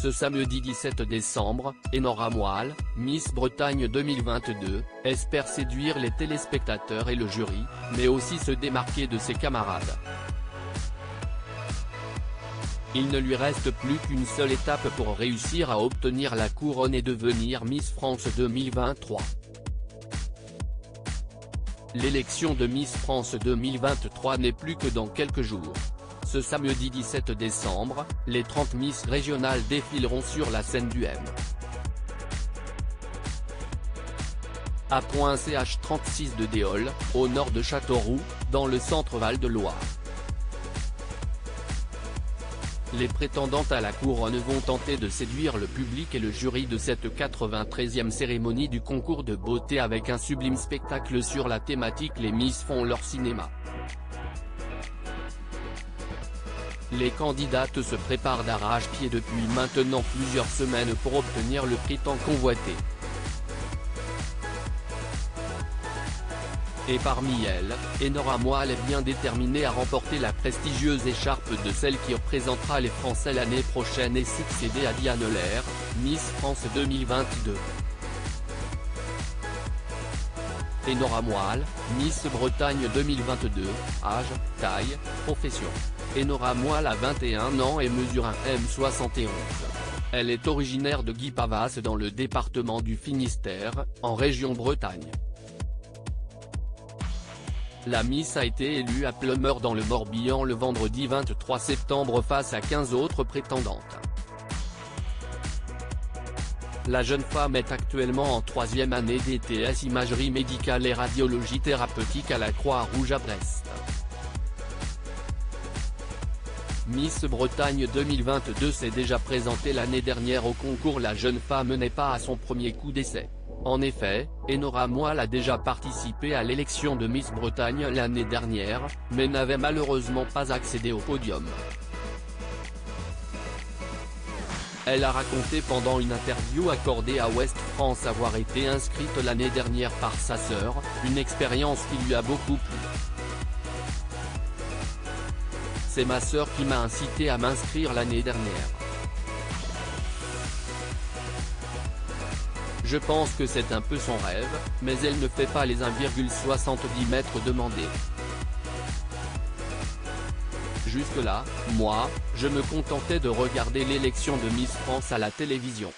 Ce samedi 17 décembre, Enora Moal, Miss Bretagne 2022, espère séduire les téléspectateurs et le jury, mais aussi se démarquer de ses camarades. Il ne lui reste plus qu'une seule étape pour réussir à obtenir la couronne et devenir Miss France 2023. L'élection de Miss France 2023 n'est plus que dans quelques jours. Ce samedi 17 décembre, les 30 Miss régionales défileront sur la scène du M. A.ch 36 de Déol, au nord de Châteauroux, dans le centre Val-de-Loire. Les prétendantes à la couronne vont tenter de séduire le public et le jury de cette 93e cérémonie du concours de beauté avec un sublime spectacle sur la thématique Les Miss font leur cinéma. Les candidates se préparent d'arrache-pied depuis maintenant plusieurs semaines pour obtenir le prix tant convoité. Et parmi elles, Enora Moal est bien déterminée à remporter la prestigieuse écharpe de celle qui représentera les Français l'année prochaine et succéder à Diane Lair, Miss France 2022. Enora Moal, Miss Bretagne 2022, âge, taille, profession. Enora Moal a 21 ans et mesure un m71. Elle est originaire de Guipavas dans le département du Finistère, en région Bretagne. La Miss a été élue à Pleumeur dans le Morbihan le vendredi 23 septembre face à 15 autres prétendantes. La jeune femme est actuellement en 3e année d'ETS Imagerie médicale et radiologie thérapeutique à la Croix-Rouge à Brest. Miss Bretagne 2022 s'est déjà présentée l'année dernière au concours. La jeune femme n'est pas à son premier coup d'essai. En effet, Enora Moal a déjà participé à l'élection de Miss Bretagne l'année dernière, mais n'avait malheureusement pas accédé au podium. Elle a raconté pendant une interview accordée à Ouest France avoir été inscrite l'année dernière par sa sœur, une expérience qui lui a beaucoup plu. C'est ma sœur qui m'a incité à m'inscrire l'année dernière. Je pense que c'est un peu son rêve, mais elle ne fait pas les 1,70 mètres demandés. Jusque-là, moi, je me contentais de regarder l'élection de Miss France à la télévision.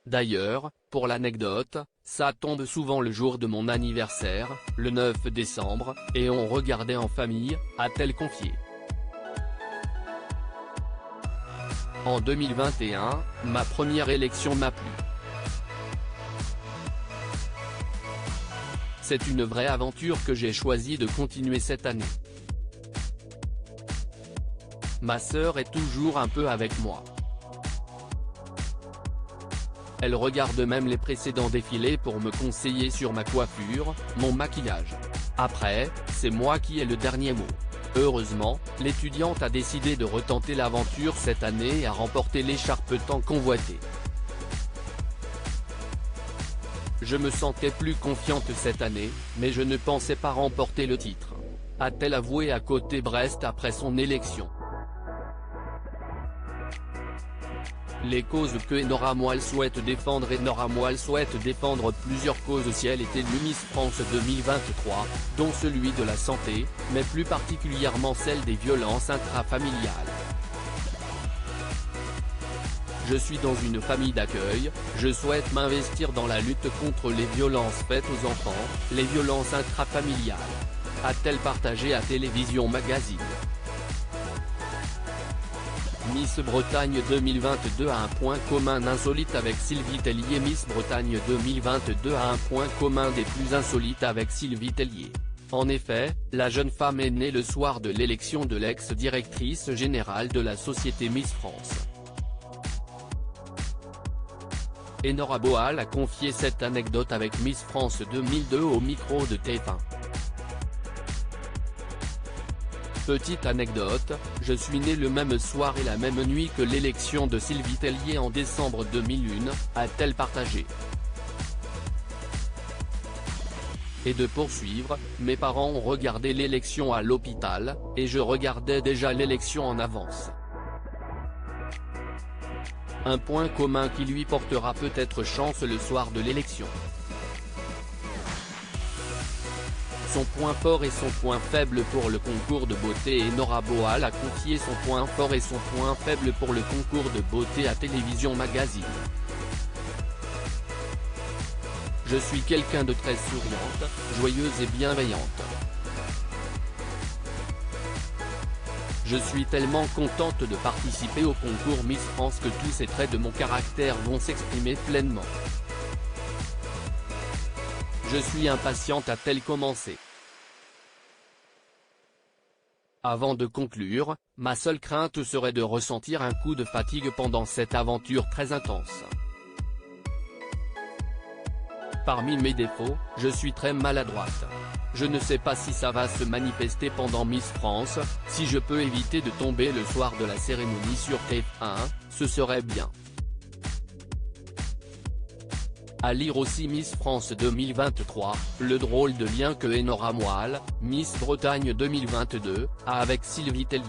D'ailleurs, pour l'anecdote, ça tombe souvent le jour de mon anniversaire, le 9 décembre, et on regardait en famille, a-t-elle confié. En 2021, ma première élection m'a plu. C'est une vraie aventure que j'ai choisi de continuer cette année. Ma sœur est toujours un peu avec moi. Elle regarde même les précédents défilés pour me conseiller sur ma coiffure, mon maquillage. Après, c'est moi qui ai le dernier mot. Heureusement, l'étudiante a décidé de retenter l'aventure cette année et a remporté l'écharpe tant convoitée. Je me sentais plus confiante cette année, mais je ne pensais pas remporter le titre, a-t-elle avoué à Côté Brest après son élection. Les causes que Enora Moal souhaite défendre. Enora Moal souhaite défendre plusieurs causes si elle est élue Miss France 2023, dont celui de la santé, mais plus particulièrement celle des violences intrafamiliales. Je suis dans une famille d'accueil, je souhaite m'investir dans la lutte contre les violences faites aux enfants, les violences intrafamiliales, a-t-elle partagé à Télévision Magazine. Miss Bretagne 2022 a un point commun insolite avec Sylvie Tellier. Miss Bretagne 2022 a un point commun des plus insolites avec Sylvie Tellier. En effet, la jeune femme est née le soir de l'élection de l'ex-directrice générale de la société Miss France. Enora Moal a confié cette anecdote avec Miss France 2002 au micro de TF1. Petite anecdote, je suis né le même soir et la même nuit que l'élection de Sylvie Tellier en décembre 2001, a-t-elle partagé. Et de poursuivre, mes parents ont regardé l'élection à l'hôpital, et je regardais déjà l'élection en avance. Un point commun qui lui portera peut-être chance le soir de l'élection. Son point fort et son point faible pour le concours de beauté, et Nora Boal a confié son point fort et son point faible pour le concours de beauté à Télévision Magazine. Je suis quelqu'un de très souriante, joyeuse et bienveillante. Je suis tellement contente de participer au concours Miss France que tous ces traits de mon caractère vont s'exprimer pleinement. Je suis impatiente, a-t-elle commencé. Avant de conclure, ma seule crainte serait de ressentir un coup de fatigue pendant cette aventure très intense. Parmi mes défauts, je suis très maladroite. Je ne sais pas si ça va se manifester pendant Miss France. Si je peux éviter de tomber le soir de la cérémonie sur TF1, ce serait bien. À lire aussi Miss France 2023, le drôle de lien que Nora Boal, Miss Bretagne 2022, a avec Sylvie Tellier.